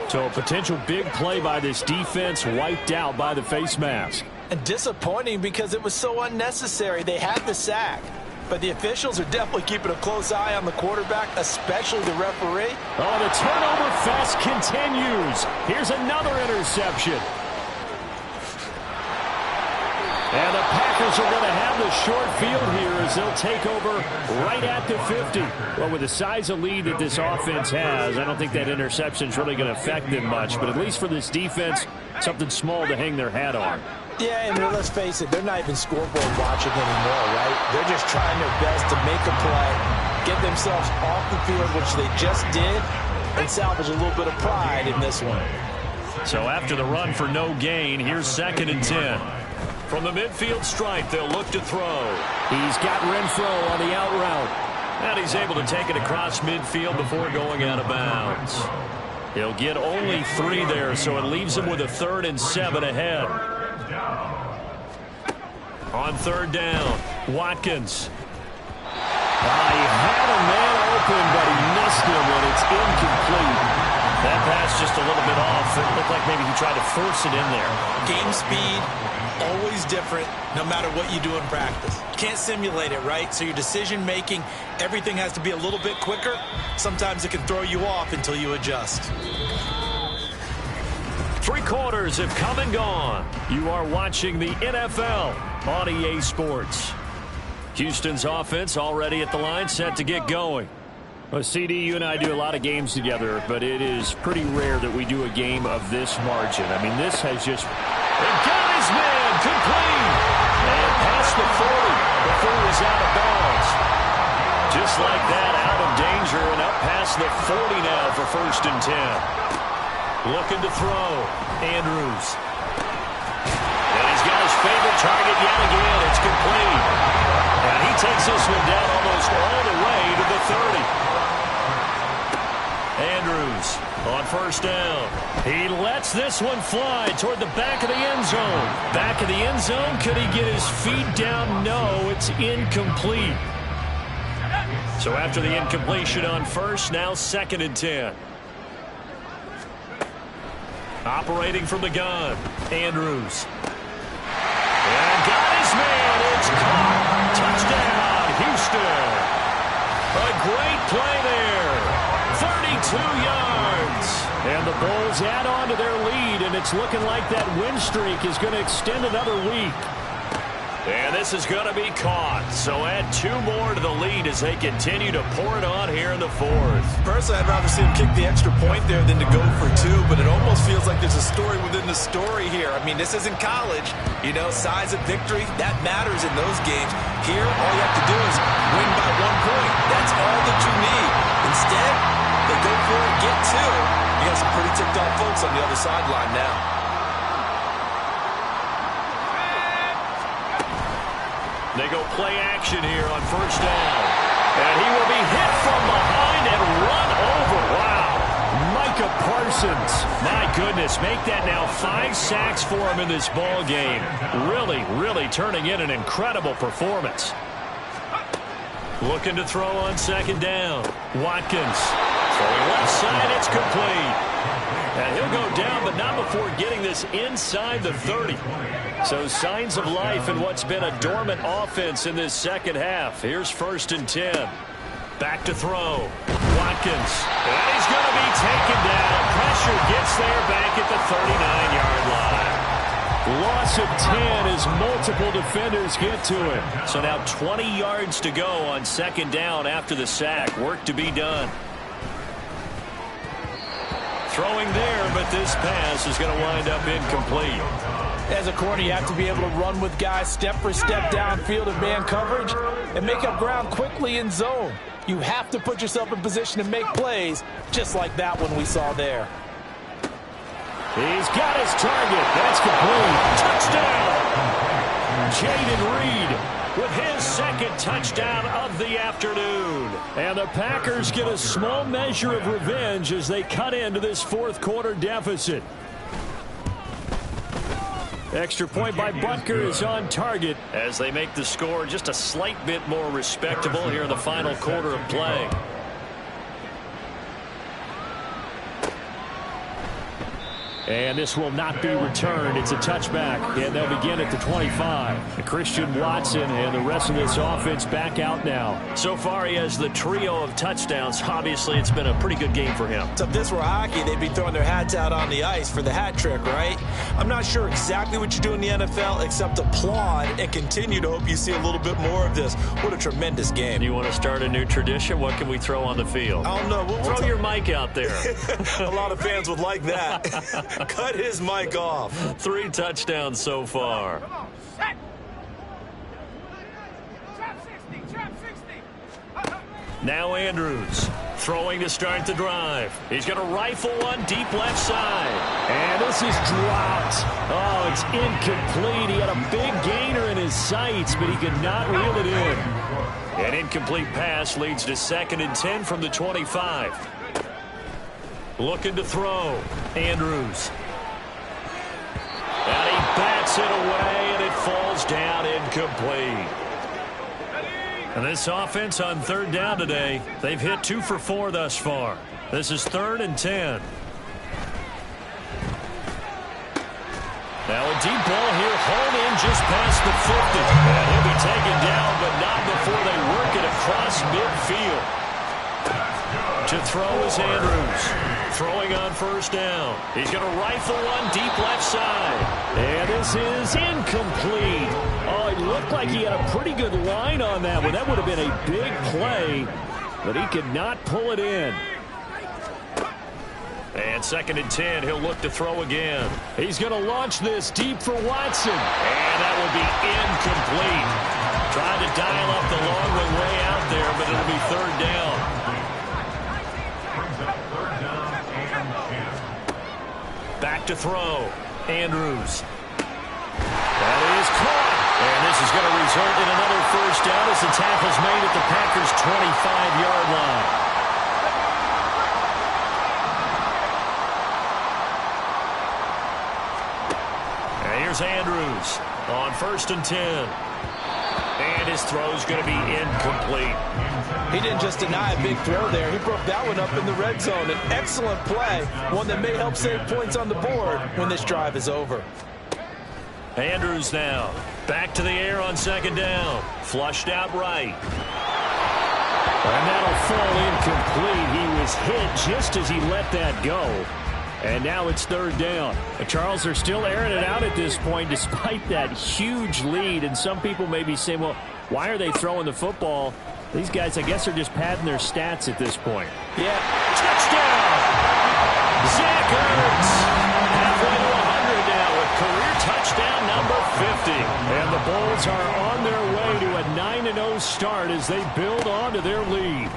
S2: So a potential big play by this defense wiped out by the face mask.
S4: And disappointing because it was so unnecessary. They had the sack. But the officials are definitely keeping a close eye on the quarterback, especially the referee.
S2: Oh, the turnover fest continues. Here's another interception. And the Packers are going to have the short field here as they'll take over right at the 50. Well, with the size of lead that this offense has, I don't think that interception is really going to affect them much. But at least for this defense, something small to hang their hat on.
S4: Yeah, and let's face it, they're not even scoreboard watching anymore, right? They're just trying their best to make a play, get themselves off the field, which they just did, and salvage a little bit of pride in this one.
S2: So after the run for no gain, here's 2nd and 10. From the midfield stripe, they'll look to throw. He's got Renfro on the out route. And he's able to take it across midfield before going out of bounds. He'll get only 3 there, so it leaves him with a 3rd and 7 ahead. On 3rd down, Watkins. He had a man open, but he missed him when it's incomplete. That pass just a little bit off. It looked like maybe he tried to force it in there.
S6: Game speed, always different, no matter what you do in practice. You can't simulate it, right? So your decision-making, everything has to be a little bit quicker. Sometimes it can throw you off until you adjust.
S2: 3 quarters have come and gone. You are watching the NFL on EA Sports. Houston's offense already at the line, set to get going. Well, CD, you and I do a lot of games together, but it is pretty rare that we do a game of this margin. I mean, this has just... And got his man, complete! And past the 40 before he was out of bounds. Just like that, out of danger and up past the 40 now for 1st and 10. Looking to throw. Andrews. And he's got his favorite target yet again. It's complete. And he takes this one down almost all the way to the 30. Andrews on 1st down. He lets this one fly toward the back of the end zone. Back of the end zone. Could he get his feet down? No, it's incomplete. So after the incompletion on 1st, now 2nd and 10. Operating from the gun, Andrews. And got his man. It's caught. Touchdown, Houston. A great play there. 32 yards. And the Bulls add on to their lead, and it's looking like that win streak is going to extend another week. And this is going to be caught. So add 2 more to the lead as they continue to pour it on here in the 4th.
S6: Personally, I'd rather see him kick the extra point there than to go for 2, but it almost feels like there's a story within the story here. I mean, this isn't college. You know, size of victory, that matters in those games. Here, all you have to do is win by 1 point. That's all that you need. Instead, they go for it, get 2. You got some pretty ticked off folks on the other sideline now.
S2: They go play action here on 1st down. And he will be hit from behind and run over. Wow. Micah Parsons. My goodness, make that now 5 sacks for him in this ball game. Really, really turning in an incredible performance. Looking to throw on 2nd down. Watkins. Throwing left side, it's complete. And he'll go down, but not before getting this inside the 30. So signs of life in what's been a dormant offense in this 2nd half. Here's 1st and 10. Back to throw. Watkins. And he's going to be taken down. pressure gets there back at the 39-yard line.
S7: Loss of 10 as multiple defenders get to him.
S2: So now 20 yards to go on second down after the sack. Work to be done. Throwing there, but this pass is going to wind up incomplete.
S4: As a corner, you have to be able to run with guys step for step downfield in man coverage and make up ground quickly in zone. You have to put yourself in position to make plays, just like that one we saw there.
S7: He's got his target. That's complete.
S2: Touchdown! Jaden Reed with his second touchdown of the afternoon.
S7: And the Packers get a small measure of revenge as they cut into this fourth quarter deficit. Extra point by Butker is on target
S2: as they make the score just a slight bit more respectable here in the final quarter of play.
S7: And this will not be returned. It's a touchback, and they'll begin at the 25. Christian Watson and the rest of this offense back out now.
S2: So far, he has the trio of touchdowns. Obviously, it's been a pretty good game for him.
S6: So if this were hockey, they'd be throwing their hats out on the ice for the hat trick, right? I'm not sure exactly what you do in the NFL except applaud and continue to hope you see a little bit more of this. What a tremendous game.
S2: You want to start a new tradition? What can we throw on the field?
S6: I don't know.
S2: Throw your mic out there.
S6: A lot of fans would like that. Cut his mic off.
S2: 3 touchdowns so far. Now Andrews throwing to start the drive. He's going to rifle one deep left side.
S7: And this is dropped. Oh, it's incomplete. He had a big gainer in his sights, but he could not reel it in.
S2: An incomplete pass leads to 2nd and 10 from the 25. Looking to throw. Andrews. And he bats it away, and it falls down incomplete. And this offense on 3rd down today, they've hit 2 for 4 thus far. This is 3rd and 10. Now a deep ball here, hauled in just past the 50. And he'll be taken down, but not before they work it across midfield. To throw is Andrews. Throwing on 1st down. He's going to rifle one deep left side.
S7: And this is incomplete. Oh, it looked like he had a pretty good line on that one. That would have been a big play, but he could not pull it in.
S2: And 2nd and 10, he'll look to throw again.
S7: He's going to launch this deep for Watson.
S2: And that will be incomplete. Trying to dial up the long one way out there, but it'll be 3rd down. Back to throw. Andrews. That is caught. And this is going to result in another 1st down as the tackle's made at the Packers' 25-yard line. And here's Andrews on 1st and 10. And his throw's going to be incomplete.
S4: He didn't just deny a big throw there. He broke that one up in the red zone. An excellent play, one that may help save points on the board when this drive is over.
S2: Andrews now back to the air on 2nd down. Flushed out right.
S7: And that'll fall incomplete. He was hit just as he let that go. And now it's 3rd down. Charles, they're still airing it out at this point despite that huge lead. And some people may be saying, well, why are they throwing the football? These guys, I guess, are just padding their stats at this point.
S2: Yeah. Touchdown! Zach Ertz. Halfway to 100 now with career touchdown number 50.
S7: And the Bulls are on their way to a 9-0 start as they build on to their lead.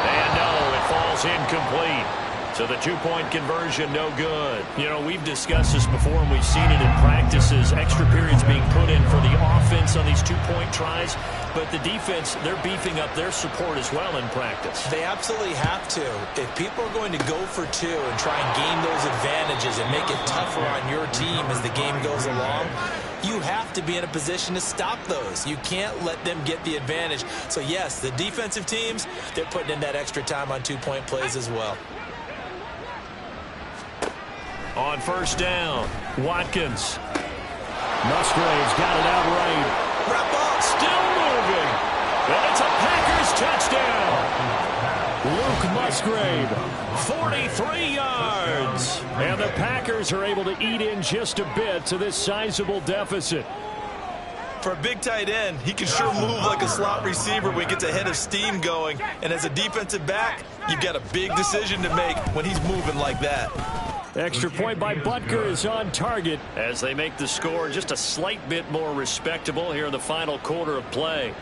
S2: And no, it falls incomplete. So the 2-point conversion, no good. You know, we've discussed this before, and we've seen it in practices. Extra periods being put in for the offense on these 2-point tries. But the defense, they're beefing up their support as well in practice.
S6: They absolutely have to. If people are going to go for 2 and try and gain those advantages and make it tougher on your team as the game goes along, you have to be in a position to stop those. You can't let them get the advantage. So, yes, the defensive teams, they're putting in that extra time on 2-point plays as well.
S2: On 1st down, Watkins.
S7: Musgrave's got it out right.
S2: Still moving. And it's a Packers touchdown. Luke Musgrave, 43 yards. And the Packers are able to eat in just a bit to this sizable deficit.
S6: For a big tight end, he can sure move like a slot receiver when he gets a head of steam going. And as a defensive back, you've got a big decision to make when he's moving like that.
S2: Extra point by Butker is on target as they make the score just a slight bit more respectable here in the final quarter of play.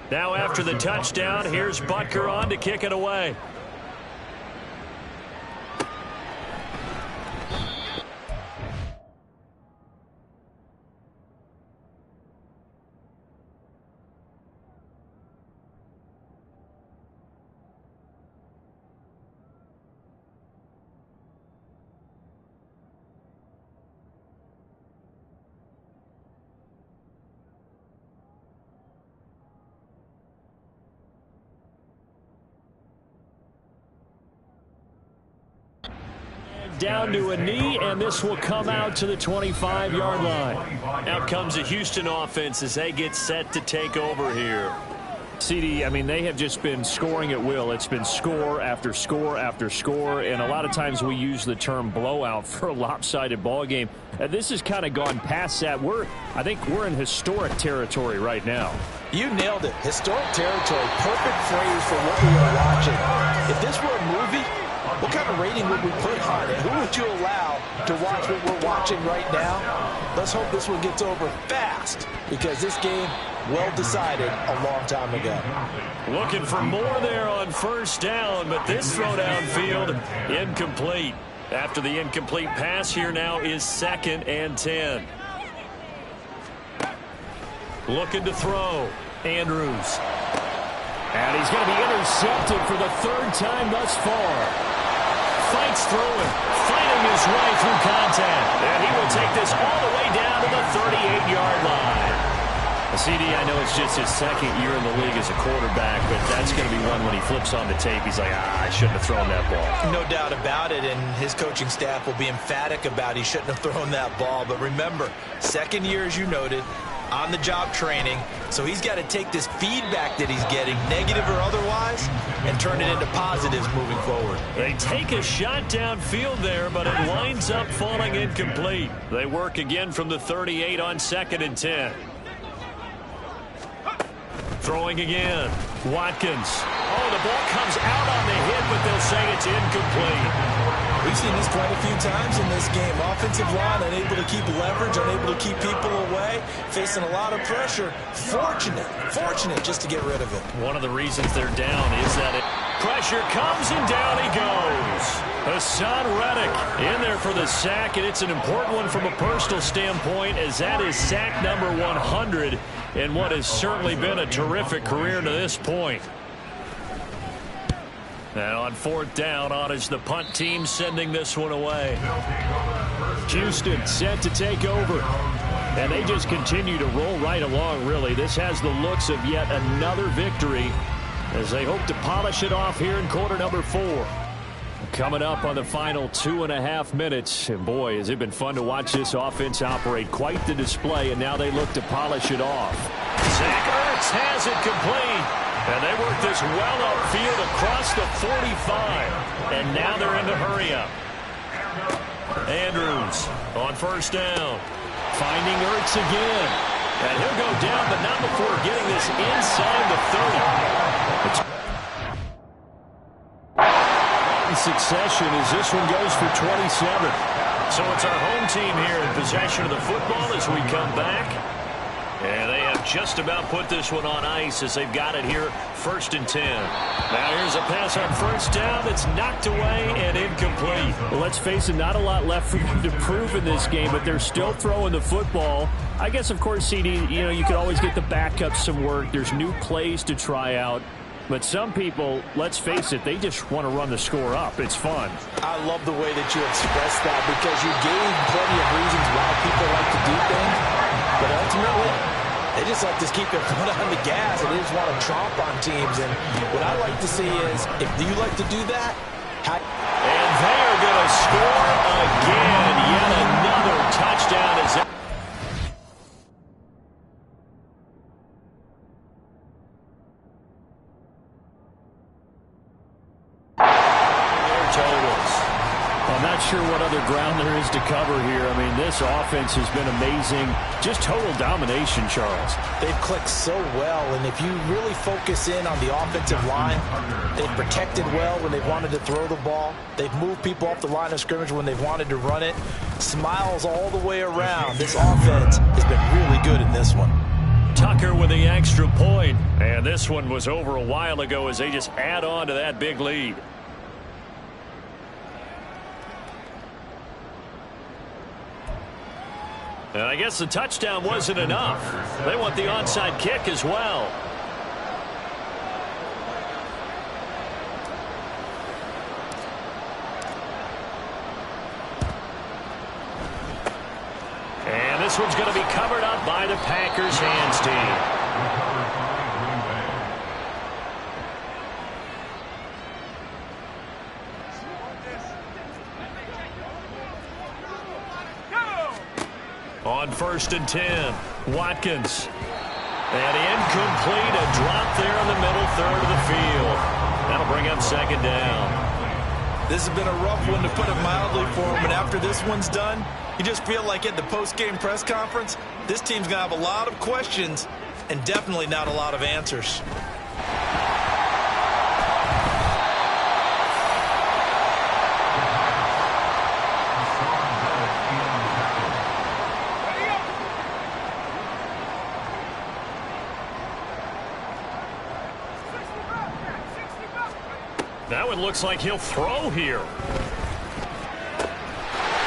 S2: Now after the touchdown, here's Butker on to kick it away. Down to a knee, and this will come out to the 25-yard line. Out comes the Houston offense as they get set to take over here. CD, I mean, they have just been scoring at will. It's been score after score after score, and a lot of times we use the term blowout for a lopsided ball game. This has kind of gone past that. I think we're in historic territory right now.
S4: You nailed it. Historic territory. Perfect phrase for what we are watching. If this were a movie, what kind of rating would we put on it? Who would you allow to watch what we're watching right now? Let's hope this one gets over fast, because this game, well decided a long time ago.
S2: Looking for more there on first down, but this throw downfield incomplete. After the incomplete pass, here now is 2nd and 10. Looking to throw. Andrews. And he's going to be intercepted for the 3rd time thus far. Fights throwing, fighting his way through contact. And he will take this all the way down to the 38-yard line. CD, I know it's just his 2nd year in the league as a quarterback, but that's going to be one when he flips on the tape. He's like, I shouldn't have thrown that ball.
S6: No doubt about it, and his coaching staff will be emphatic about he shouldn't have thrown that ball. But remember, 2nd year, as you noted, on-the-job training, so he's got to take this feedback that he's getting, negative or otherwise, and turn it into positives moving forward.
S2: They take a shot downfield there, but it winds up falling incomplete. They work again from the 38 on 2nd and 10. Throwing again. Watkins. Oh, the ball comes out on the hit, but they'll say it's incomplete.
S4: We've seen this quite a few times in this game. Offensive line unable to keep leverage, unable to keep people away, facing a lot of pressure. Fortunate just to get rid of it.
S2: One of the reasons they're down is that pressure comes and down he goes. Hassan Reddick in there for the sack, and it's an important one from a personal standpoint, as that is sack number 100 in what has certainly been a terrific career to this point. And on 4th down, on is the punt team sending this one away. Houston set to take over. And they just continue to roll right along, really. This has the looks of yet another victory as they hope to polish it off here in quarter number 4. Coming up on the final 2.5 minutes. And boy, has it been fun to watch this offense operate. Quite the display, and now they look to polish it off. Zach Ertz has it complete. And they work this well upfield across the 45. And now they're in the hurry-up. Andrews on first down. Finding Ertz again. And he'll go down, but not before getting this inside the 30. In succession as this one goes for 27. So it's our home team here in possession of the football as we come back. And they have just about put this one on ice as they've got it here, 1st and 10. Now here's a pass on first down that's knocked away and incomplete.
S7: Well, let's face it, not a lot left for them to prove in this game, but they're still throwing the football. I guess, of course, CD, you could always get the backups some work. There's new plays to try out. But some people, let's face it, they just want to run the score up. It's fun.
S4: I love the way that you expressed that because you gave plenty of reasons why people like to do things. But ultimately, they just like to keep their foot on the gas and they just want to tromp on teams. And what I like to see is, if you like to do that,
S2: and they are going to score again. Yet another touchdown is it.
S7: I'm not sure what other ground there is to cover here. I mean, this offense has been amazing. Just total domination, Charles.
S4: They've clicked so well, and if you really focus in on the offensive line, they've protected well when they've wanted to throw the ball. They've moved people off the line of scrimmage when they've wanted to run it. Smiles all the way around. This offense has been really good in this one.
S2: Tucker with the extra point. And this one was over a while ago as they just add on to that big lead. And I guess the touchdown wasn't enough. They want the onside kick as well. And this one's going to be covered up by the Packers hands team. On 1st and 10, Watkins. And incomplete, a drop there in the middle third of the field. That'll bring up 2nd down.
S6: This has been a rough one, to put it mildly, for him. And after this one's done, you just feel like at the post-game press conference, this team's going to have a lot of questions and definitely not a lot of answers.
S2: Now it looks like he'll throw here.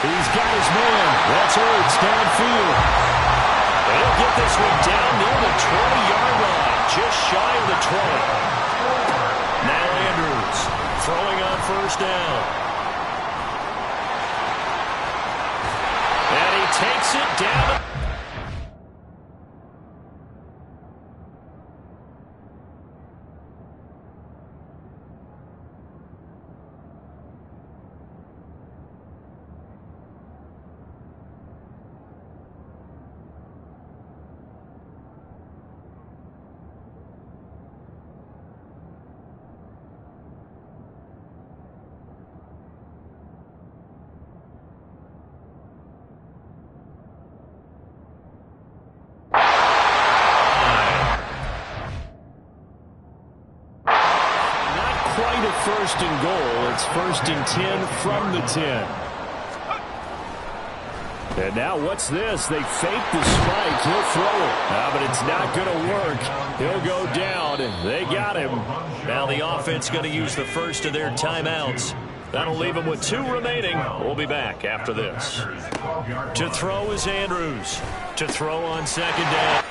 S2: He's got his man. That's Ertz downfield. They'll get this one down near the 20-yard line, just shy of the 20. Now Andrews throwing on 1st down. And he takes it down. First and goal. It's 1st and 10 from the 10. And now what's this? They fake the spike. He'll throw it. But it's not going to work. He'll go down, and they got him. Now the offense going to use the first of their timeouts. That'll leave them with 2 remaining. We'll be back after this. To throw is Andrews. To throw on 2nd down.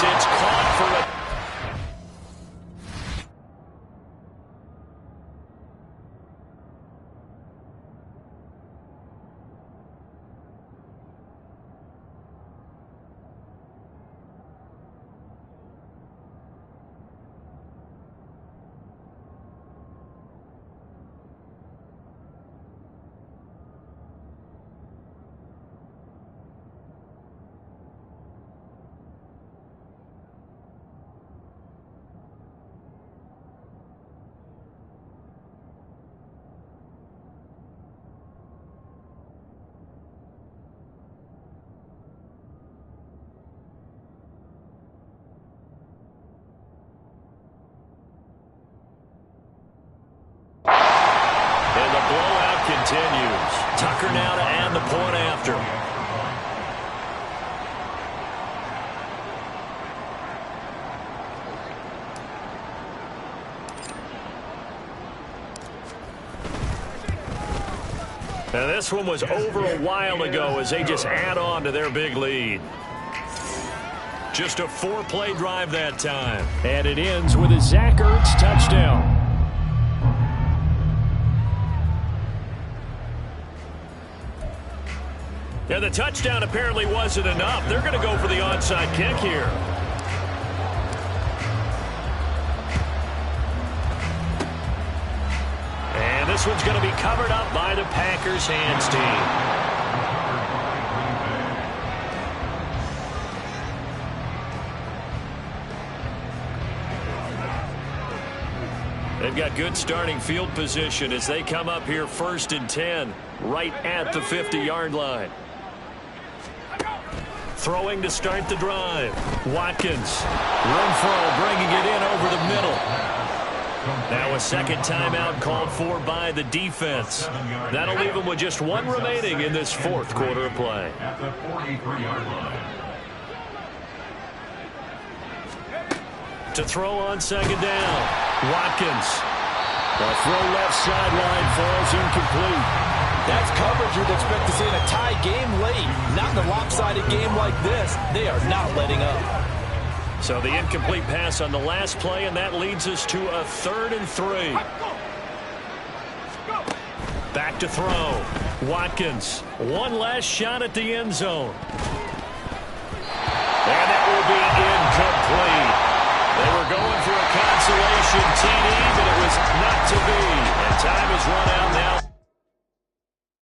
S2: It's caught for a... continues. Tucker now to add the point after. Now this one was over a while ago as they just add on to their big lead. Just a 4-play drive that time.
S7: And it ends with a Zach Ertz touchdown.
S2: And the touchdown apparently wasn't enough. They're going to go for the onside kick here. And this one's going to be covered up by the Packers hands team. They've got good starting field position as they come up here 1st and 10, right at the 50-yard line. Throwing to start the drive. Watkins. Renfro bringing it in over the middle. Now a second timeout called for by the defense. That'll leave them with just one remaining in this 4th quarter of play.
S3: At the 43-yard line.
S2: To throw on 2nd down. Watkins. The throw left sideline falls incomplete.
S4: That's coverage you'd expect to see in a tie game late. Not in a lopsided game like this. They are not letting up.
S2: So the incomplete pass on the last play, and that leads us to a 3rd and 3. Back to throw. Watkins. One last shot at the end zone. And that will be incomplete. They were going for a consolation TD, but it was not to be. And time is run out now